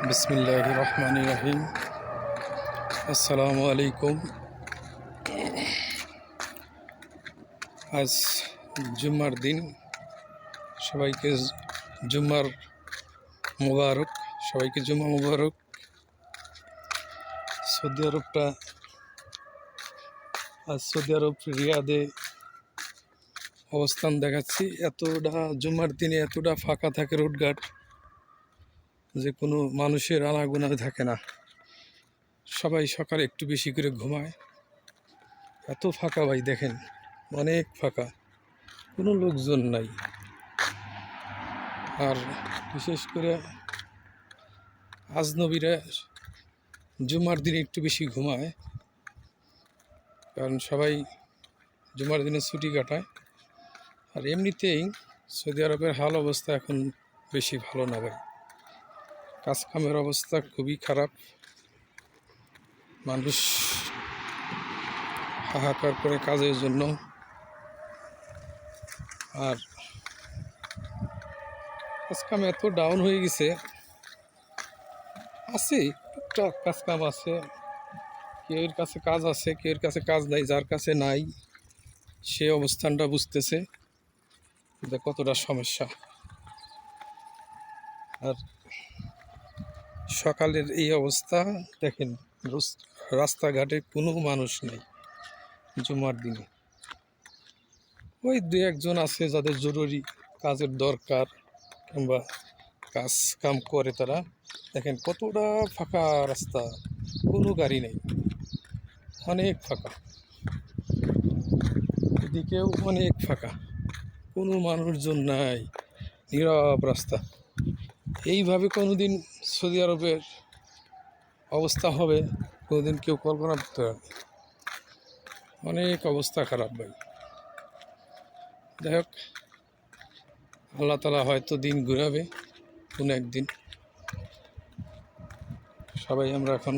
বিসমিল্লাহির রহমানির রহিম। আসসালামু আলাইকুম। আজ জুম্মার দিন, সবাইকে জুম্মার মুবারক। সবাইকে জুম্মা মুবারক। সৌদি আরব রিয়াদে অবস্থান দেখাচ্ছি। এতটা জুম্মার দিনে এতটা ফাঁকা থাকে রোডঘাট যে কোনো মানুষের আনাগোনা থাকে না। সবাই সকালে একটু বেশি করে ঘুমায়। এত ফাঁকা ভাই, দেখেন অনেক ফাঁকা, কোনো লোকজন নাই। আর বিশেষ করে আজনবীরা জুম্মার দিনে একটু বেশি ঘুমায়, কারণ সবাই জুম্মার দিনে ছুটি কাটায়। আর এমনিতেই সৌদি আরবের হাল অবস্থা এখন বেশি ভালো না ভাই। কাজকামের অবস্থা খুবই খারাপ। মানুষ হাহাকার করে কাজের জন্য। আর কাজকাম এত ডাউন হয়ে গেছে, আছে টুকটাক কাজকাম আছে, কেউর কাছে কাজ আছে, কেউর কাছে কাজ নাই। যার কাছে নাই সে অবস্থানটা বুঝতেছে যে কতটা সমস্যা। আর সকালের এই অবস্থা দেখেন, রাস্তাঘাটে কোনো মানুষ নেই জুমার দিনে। ওই দু একজন আছে যাদের জরুরি কাজের দরকার কিংবা কাজ কাম করে, তারা দেখেন কতটা ফাঁকা রাস্তা, কোনো গাড়ি নেই, অনেক ফাঁকা। এদিকেও অনেক ফাঁকা, কোনো মানুষজন নাই, নীরব রাস্তা। এইভাবে কোনোদিন সৌদি আরবের অবস্থা হবে কোনোদিন কেউ কল্পনা করতে পারবে? অনেক অবস্থা খারাপ ভাই। যাই হোক, আল্লাহ তাআলা হয়তো দিন ঘুরাবে কোনো একদিন। সবাই আমরা এখন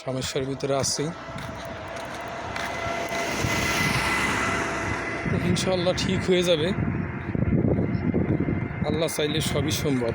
সমস্যার ভিতরে আছি, ইনশাআল্লাহ ঠিক হয়ে যাবে। আল্লাহ চাইলে সবই সম্ভব।